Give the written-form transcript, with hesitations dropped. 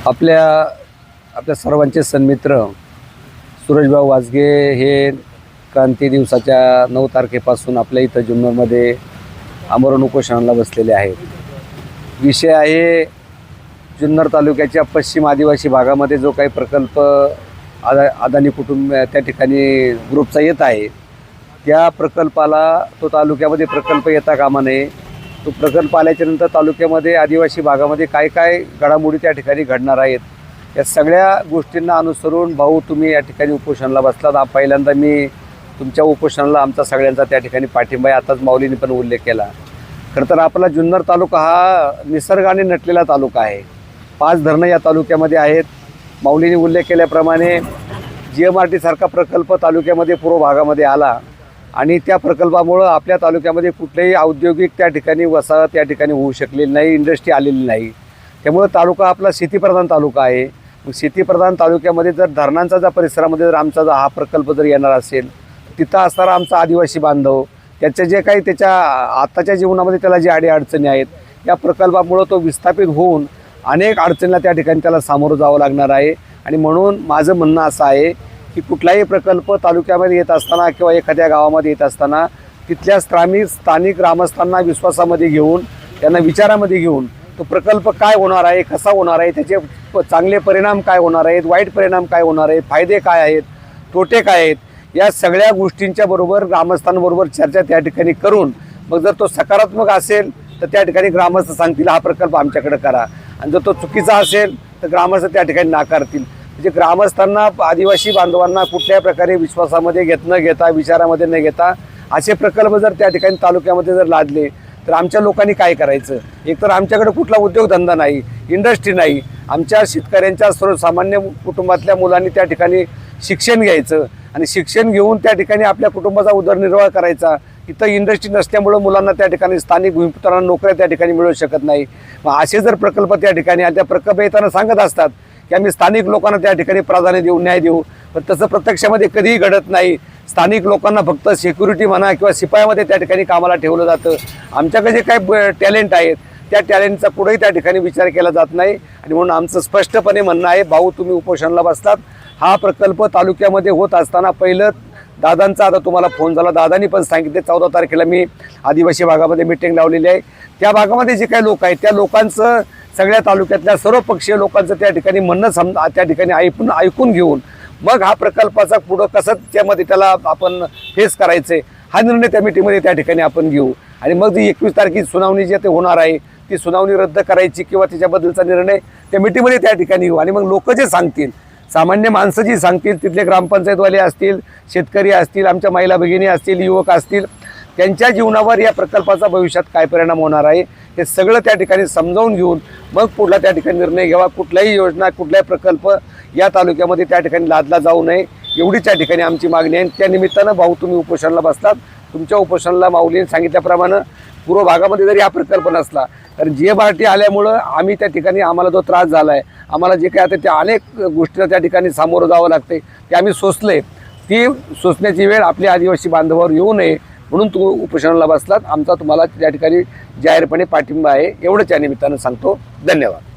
आपल्या आपल्या सर्वांचे सन्मित्र सूरजभाऊ वाजगे हे क्रांती दिवसाच्या 9 तारखेपासून आपल्या इथं जुन्नरमध्ये आमरण उपोषणाला बसलेले आहेत। विषय आहे जुन्नर तालुक्याच्या पश्चिम आदिवासी भागामध्ये जो काही प्रकल्प अदानी कुटुंब त्या ठिकाणी ग्रुपचा येत आहे, त्या प्रकल्पाला तो तालुक्यामध्ये प्रकल्प येता कामा नये। तो प्रकल्प आल्याच्यानंतर तालुक्यामध्ये आदिवासी भागामध्ये काय काय घडामोडी त्या ठिकाणी घडणार आहेत, या सगळ्या गोष्टींना अनुसरून भाऊ तुम्ही या ठिकाणी उपोषणाला बसलात। पहिल्यांदा मी तुमच्या उपोषणाला आमचा सगळ्यांचा त्या ठिकाणी पाठिंबा आहे। आताच माऊलींनी पण उल्लेख केला। खरं तर आपला जुन्नर तालुका हा निसर्गाने नटलेला तालुका आहे। 5 धरणं या तालुक्यामध्ये आहेत। माऊलींनी उल्लेख केल्याप्रमाणे GMRT सारखा प्रकल्प तालुक्यामध्ये पूर्व भागामध्ये आला आणि त्या प्रकल्पामुळं आपल्या तालुक्यामध्ये कुठलेही औद्योगिक त्या ठिकाणी वसाहत त्या ठिकाणी होऊ शकलेली नाही, इंडस्ट्री आलेली नाही। त्यामुळे तालुका आपला शेतीप्रधान तालुका आहे। मग शेतीप्रधान तालुक्यामध्ये जर धरणांचा जर परिसरामध्ये जर आमचा हा प्रकल्प जर येणार असेल, तिथं असणारा आमचा आदिवासी बांधव त्याचे जे काही त्याच्या आताच्या जीवनामध्ये त्याला जे अडीअडचणी आहेत, या प्रकल्पामुळं तो विस्थापित होऊन अनेक अडचणीला त्या ठिकाणी त्याला सामोरं जावं लागणार आहे। आणि म्हणून माझं म्हणणं असं आहे की कुठलाही प्रकल्प तालुक्यामध्ये येत असताना किंवा एखाद्या गावामध्ये येत असताना तिथल्या स्थानिक ग्रामस्थांना विश्वासामध्ये घेऊन, त्यांना विचारामध्ये घेऊन तो प्रकल्प काय होणार आहे, कसा होणार आहे, त्याचे चांगले परिणाम काय होणार आहेत, वाईट परिणाम काय होणार आहेत, फायदे काय आहेत, तोटे काय आहेत, या सगळ्या गोष्टींच्या बरोबर ग्रामस्थांबरोबर चर्चा त्या ठिकाणी करून मग जर तो सकारात्मक असेल तर त्या ठिकाणी ग्रामस्थ सांगतील हा प्रकल्प आमच्याकडे करा, आणि जर तो चुकीचा असेल तर ग्रामस्थ त्या ठिकाणी नाकारतील। म्हणजे ग्रामस्थांना, आदिवासी बांधवांना कुठल्याही प्रकारे विश्वासामध्ये न घेता, विचारामध्ये न घेता असे प्रकल्प जर त्या ठिकाणी तालुक्यामध्ये जर लादले तर आमच्या लोकांनी काय करायचं? एकतर आमच्याकडे कुठला उद्योगधंदा नाही, इंडस्ट्री नाही। आमच्या शेतकऱ्यांच्या सर्वसामान्य कुटुंबातल्या मुलांनी त्या ठिकाणी शिक्षण घ्यायचं आणि शिक्षण घेऊन त्या ठिकाणी आपल्या कुटुंबाचा उदरनिर्वाह करायचा। इथं इंडस्ट्री नसल्यामुळं मुलांना त्या ठिकाणी स्थानिक भूमिपुत्रांना नोकऱ्या त्या ठिकाणी मिळू शकत नाही। मग असे जर प्रकल्प त्या ठिकाणी त्या प्रकल्प येताना सांगत असतात की आम्ही स्थानिक लोकांना त्या ठिकाणी प्राधान्य देऊ, न्याय देऊ, पण तसं प्रत्यक्षामध्ये कधीही घडत नाही। स्थानिक लोकांना फक्त सिक्युरिटी म्हणा किंवा शिपायामध्ये त्या ठिकाणी कामाला ठेवलं जातं। आमच्याकडे जे काही टॅलेंट आहेत त्या टॅलेंटचा कुठेही त्या ठिकाणी विचार केला जात नाही। आणि म्हणून आमचं स्पष्टपणे म्हणणं आहे, भाऊ तुम्ही उपोषणाला बसलात, हा प्रकल्प तालुक्यामध्ये होत असताना पहिलं दादांचा आता तुम्हाला फोन झाला, दादांनी पण सांगितले 14 तारखेला मी आदिवासी भागामध्ये मीटिंग लावलेली आहे। त्या भागामध्ये जे काही लोक आहेत त्या लोकांचं, सगळ्या तालुक्यातल्या सर्व पक्षीय लोकांचं त्या ठिकाणी म्हणणं त्या ठिकाणी ऐकून घेऊन मग हा प्रकल्पाचा पुढं कसं त्यामध्ये त्याला आपण फेस करायचे हा निर्णय त्या मीटिंगमध्ये त्या ठिकाणी आपण घेऊ। आणि मग जी 21 तारखेची सुनावणी जी ते होणार आहे ती सुनावणी रद्द करायची किंवा त्याच्याबद्दलचा निर्णय त्या मीटिंगमध्ये त्या ठिकाणी घेऊ। आणि मग लोक जे सांगतील, सामान्य माणसं जी सांगतील, तिथले ग्रामपंचायतवाले असतील, शेतकरी असतील, आमच्या महिला भगिनी असतील, युवक असतील, त्यांच्या जीवनावर या प्रकल्पाचा भविष्यात काय परिणाम होणार आहे हे सगळं त्या ठिकाणी समजावून घेऊन मग पुढला त्या ठिकाणी निर्णय घ्यावा। कुठल्याही योजना, कुठलाही प्रकल्प या तालुक्यामध्ये त्या ठिकाणी लादला जाऊ नये एवढी त्या ठिकाणी आमची मागणी आहे। त्या निमित्तानं भाऊ तुम्ही उपोषणाला बसलात। तुमच्या उपोषणाला माऊलींनी सांगितल्याप्रमाणे पूर्व भागामध्ये जरी हा प्रकल्प नसला तर GMRT आल्यामुळं आम्ही त्या ठिकाणी आम्हाला जो त्रास झाला आहे, आम्हाला जे काय आता त्या अनेक गोष्टीला त्या ठिकाणी सामोरं जावं लागते ते आम्ही सोसले, ती सोसण्याची वेळ आपल्या आदिवासी बांधवावर येऊ नये म्हणून तुम्ही उपोषणाला बसलात। आमचा तुम्हाला त्या ठिकाणी जाहीरपणे पाठिंबा आहे, एवढंच या निमित्तानं सांगतो। धन्यवाद।